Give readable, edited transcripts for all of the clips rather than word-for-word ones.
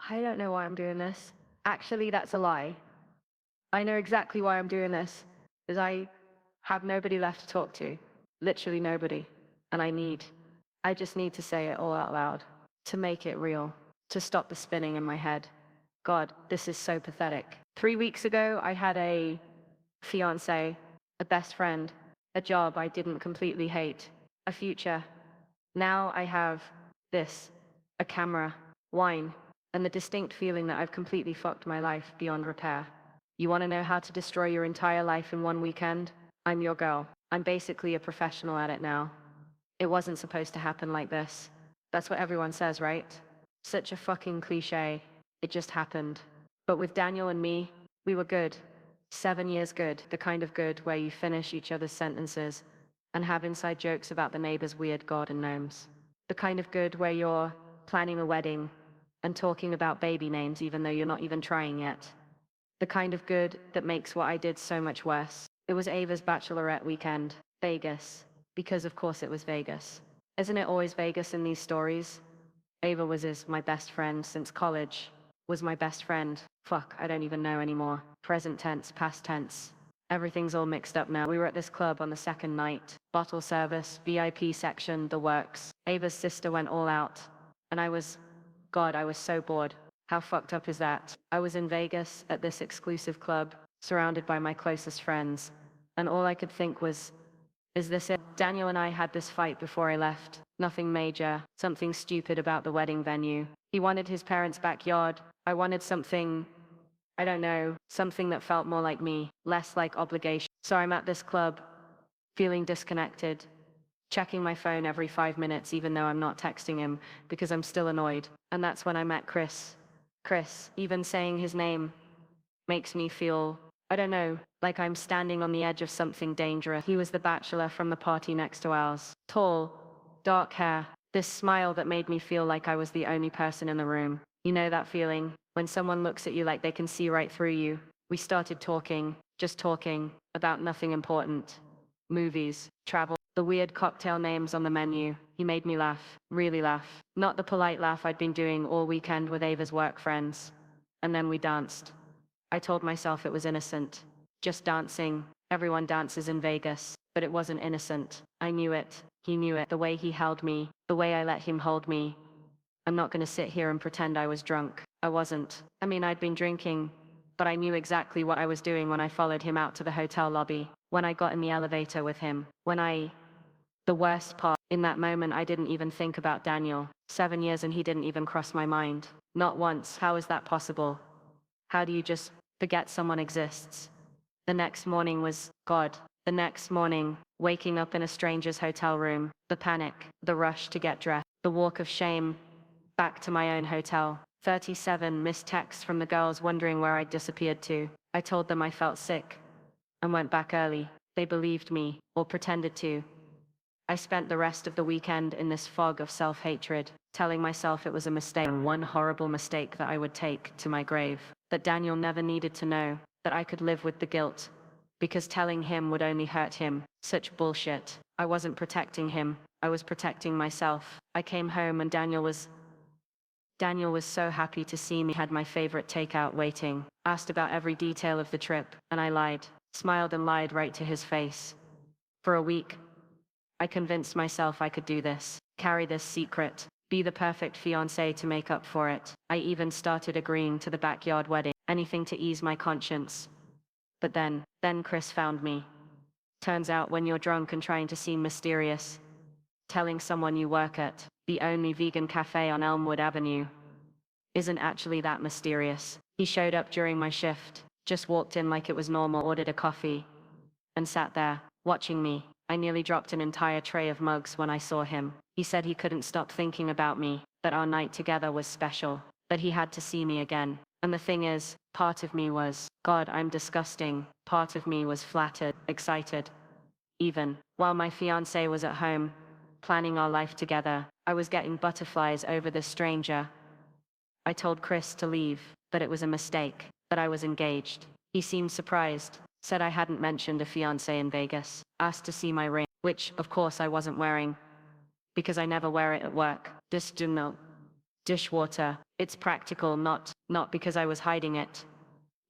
I don't know why I'm doing this. Actually, that's a lie. I know exactly why I'm doing this, is I have nobody left to talk to. Literally nobody. And I just need to say it all out loud. To make it real. To stop the spinning in my head. God, this is so pathetic. 3 weeks ago, I had a fiance, a best friend, a job I didn't completely hate, a future. Now I have this, a camera, wine, and the distinct feeling that I've completely fucked my life beyond repair. You want to know how to destroy your entire life in one weekend? I'm your girl. I'm basically a professional at it now. It wasn't supposed to happen like this. That's what everyone says, right? Such a fucking cliche. It just happened. But with Daniel and me, we were good. 7 years good, the kind of good where you finish each other's sentences and have inside jokes about the neighbor's weird god and gnomes. The kind of good where you're planning a wedding and talking about baby names even though you're not even trying yet. The kind of good that makes what I did so much worse. It was Ava's bachelorette weekend, Vegas, because of course it was Vegas. Isn't it always Vegas in these stories? Ava was my best friend since college. Was my best friend. Fuck, I don't even know anymore. Present tense, past tense. Everything's all mixed up now. We were at this club on the second night. Bottle service, VIP section, the works. Ava's sister went all out. And God, I was so bored. How fucked up is that? I was in Vegas at this exclusive club, surrounded by my closest friends. And all I could think was, is this it? Daniel and I had this fight before I left. Nothing major, something stupid about the wedding venue. He wanted his parents' backyard. I wanted something, I don't know, something that felt more like me, less like obligation. So I'm at this club, feeling disconnected, checking my phone every 5 minutes even though I'm not texting him because I'm still annoyed. And that's when I met Chris. Chris, even saying his name makes me feel, I don't know, like I'm standing on the edge of something dangerous. He was the bachelor from the party next to ours. Tall, dark hair, this smile that made me feel like I was the only person in the room. You know that feeling, when someone looks at you like they can see right through you. We started talking, just talking, about nothing important. Movies, travel, the weird cocktail names on the menu. He made me laugh, really laugh. Not the polite laugh I'd been doing all weekend with Ava's work friends. And then we danced. I told myself it was innocent. Just dancing. Everyone dances in Vegas. But it wasn't innocent. I knew it. He knew it. The way he held me. The way I let him hold me. I'm not gonna sit here and pretend I was drunk. I wasn't. I mean, I'd been drinking. But I knew exactly what I was doing when I followed him out to the hotel lobby. When I got in the elevator with him. The worst part, in that moment I didn't even think about Daniel. 7 years and he didn't even cross my mind. Not once. How is that possible? How do you just forget someone exists? The next morning was, God. The next morning, waking up in a stranger's hotel room. The panic, the rush to get dressed, the walk of shame, back to my own hotel. 37 missed texts from the girls wondering where I'd disappeared to. I told them I felt sick and went back early. They believed me, or pretended to. I spent the rest of the weekend in this fog of self-hatred, telling myself it was a mistake, and one horrible mistake that I would take to my grave. That Daniel never needed to know, that I could live with the guilt, because telling him would only hurt him. Such bullshit. I wasn't protecting him, I was protecting myself. I came home and Daniel was so happy to see me, had my favorite takeout waiting, asked about every detail of the trip, and I lied, smiled and lied right to his face. For a week, I convinced myself I could do this, carry this secret, be the perfect fiancé to make up for it. I even started agreeing to the backyard wedding, anything to ease my conscience. But then Chris found me. Turns out when you're drunk and trying to seem mysterious, telling someone you work at the only vegan cafe on Elmwood Avenue isn't actually that mysterious. He showed up during my shift, just walked in like it was normal, ordered a coffee, and sat there, watching me. I nearly dropped an entire tray of mugs when I saw him. He said he couldn't stop thinking about me, that our night together was special, that he had to see me again. And the thing is, part of me was, God, I'm disgusting. Part of me was flattered, excited. Even while my fiancé was at home, planning our life together, I was getting butterflies over this stranger. I told Chris to leave, that it was a mistake, that I was engaged. He seemed surprised, said I hadn't mentioned a fiancé in Vegas, asked to see my ring, which, of course, I wasn't wearing, because I never wear it at work. This do know. Dishwater. It's practical, not because I was hiding it.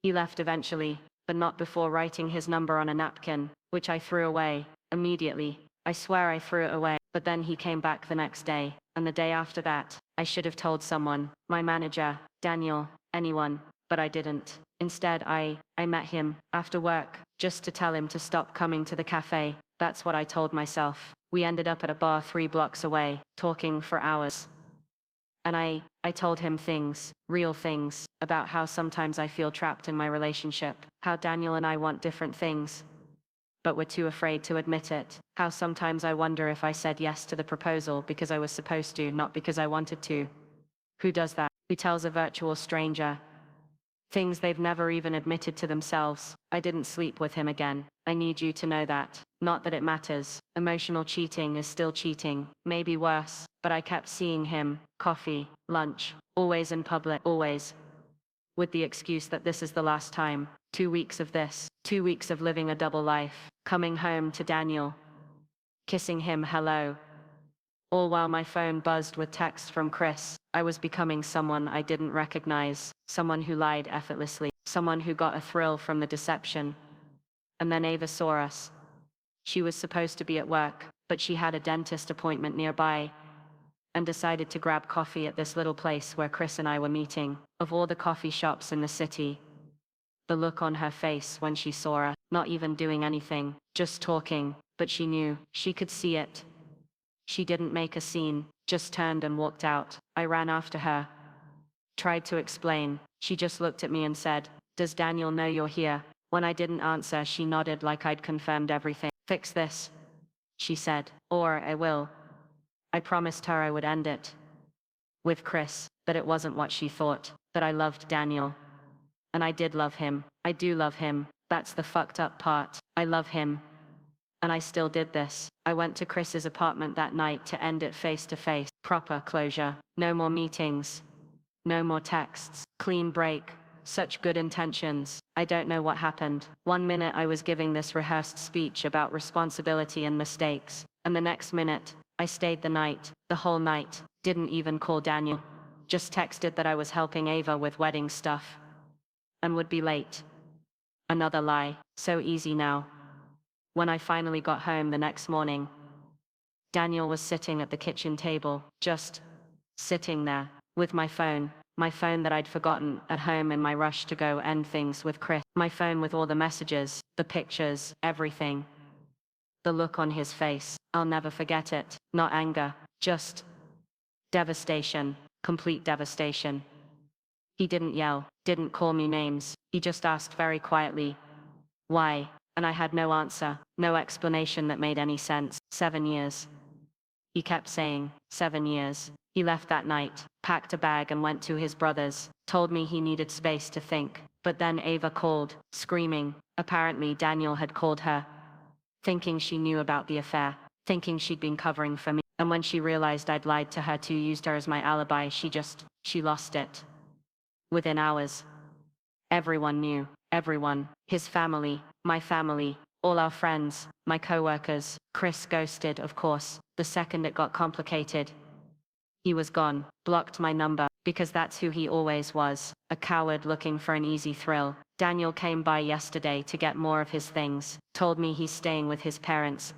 He left eventually, but not before writing his number on a napkin, which I threw away immediately. I swear I threw it away, but then he came back the next day, and the day after that. I should have told someone, my manager, Daniel, anyone, but I didn't. Instead, I met him after work, just to tell him to stop coming to the cafe. That's what I told myself. We ended up at a bar 3 blocks away, talking for hours. And I told him things, real things, about how sometimes I feel trapped in my relationship, how Daniel and I want different things, but we're too afraid to admit it, how sometimes I wonder if I said yes to the proposal because I was supposed to, not because I wanted to. Who does that? Who tells a virtual stranger things they've never even admitted to themselves? I didn't sleep with him again. I need you to know that. Not that it matters. Emotional cheating is still cheating, maybe worse, but I kept seeing him, coffee, lunch, always in public, always. With the excuse that this is the last time. 2 weeks of this, 2 weeks of living a double life, coming home to Daniel, kissing him hello. All while my phone buzzed with texts from Chris. I was becoming someone I didn't recognize, someone who lied effortlessly, someone who got a thrill from the deception. And then Ava saw us. She was supposed to be at work, but she had a dentist appointment nearby, and decided to grab coffee at this little place where Chris and I were meeting. Of all the coffee shops in the city, the look on her face when she saw us, not even doing anything, just talking, but she knew, she could see it. She didn't make a scene, just turned and walked out. I ran after her, tried to explain. She just looked at me and said, "Does Daniel know you're here?" When I didn't answer, she nodded like I'd confirmed everything. "Fix this," she said, "or I will." I promised her I would end it with Chris, that it wasn't what she thought, that I loved Daniel. And I did love him. I do love him. That's the fucked up part. I love him. And I still did this. I went to Chris's apartment that night to end it face to face. Proper closure. No more meetings. No more texts. Clean break. Such good intentions. I don't know what happened. 1 minute I was giving this rehearsed speech about responsibility and mistakes, and the next minute, I stayed the night, the whole night, didn't even call Daniel. Just texted that I was helping Ava with wedding stuff, and would be late. Another lie. So easy now. When I finally got home the next morning, Daniel was sitting at the kitchen table, just sitting there, with my phone that I'd forgotten at home in my rush to go end things with Chris. My phone with all the messages, the pictures, everything. The look on his face, I'll never forget it. Not anger, just devastation, complete devastation. He didn't yell, didn't call me names, he just asked very quietly, "Why?" And I had no answer, no explanation that made any sense. 7 years. He kept saying, 7 years. He left that night, packed a bag and went to his brother's, told me he needed space to think. But then Ava called, screaming. Apparently Daniel had called her, thinking she knew about the affair, thinking she'd been covering for me. And when she realized I'd lied to her too, used her as my alibi, she lost it. Within hours. Everyone knew, everyone, his family, my family, all our friends, my coworkers. Chris ghosted, of course, the second it got complicated. He was gone, blocked my number, because that's who he always was, a coward looking for an easy thrill. Daniel came by yesterday to get more of his things, told me he's staying with his parents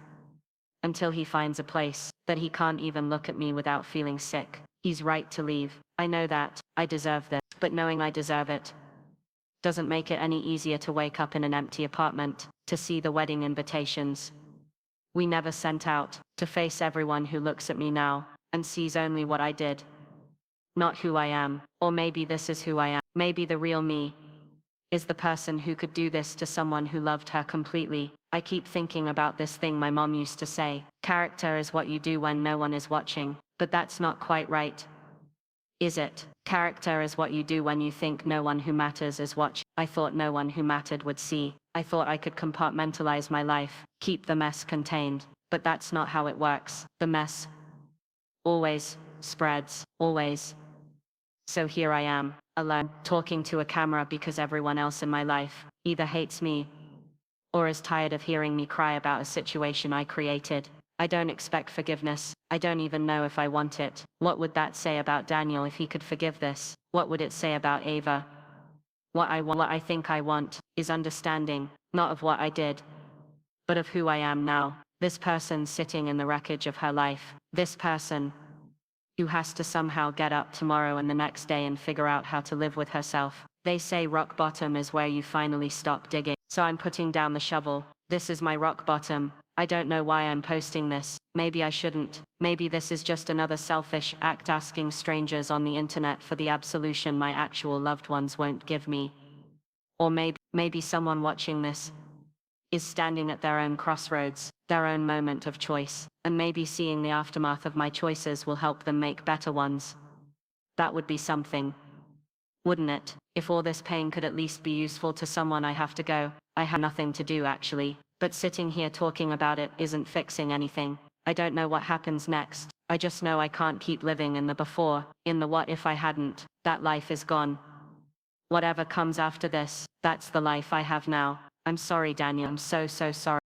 until he finds a place, that he can't even look at me without feeling sick. He's right to leave. I know that, I deserve this, but knowing I deserve it doesn't make it any easier to wake up in an empty apartment, to see the wedding invitations we never sent out, to face everyone who looks at me now and sees only what I did, not who I am. Or maybe this is who I am. Maybe the real me is the person who could do this to someone who loved her completely. I keep thinking about this thing my mom used to say, character is what you do when no one is watching, but that's not quite right. Is it? Character is what you do when you think no one who matters is watching. I thought no one who mattered would see. I thought I could compartmentalize my life, keep the mess contained, but that's not how it works. The mess always spreads, always. So here I am, alone, talking to a camera because everyone else in my life either hates me or is tired of hearing me cry about a situation I created. I don't expect forgiveness. I don't even know if I want it. What would that say about Daniel if he could forgive this? What would it say about Ava? What I think I want, is understanding, not of what I did, but of who I am now. This person sitting in the wreckage of her life. This person who has to somehow get up tomorrow and the next day and figure out how to live with herself. They say rock bottom is where you finally stop digging. So I'm putting down the shovel. This is my rock bottom. I don't know why I'm posting this. Maybe I shouldn't. Maybe this is just another selfish act, asking strangers on the internet for the absolution my actual loved ones won't give me. Or maybe someone watching this is standing at their own crossroads, their own moment of choice, and maybe seeing the aftermath of my choices will help them make better ones. That would be something, wouldn't it? If all this pain could at least be useful to someone. I have to go. I have nothing to do actually, but sitting here talking about it isn't fixing anything. I don't know what happens next. I just know I can't keep living in the before, in the what if I hadn't. That life is gone. Whatever comes after this, that's the life I have now. I'm sorry, Daniel. I'm so sorry.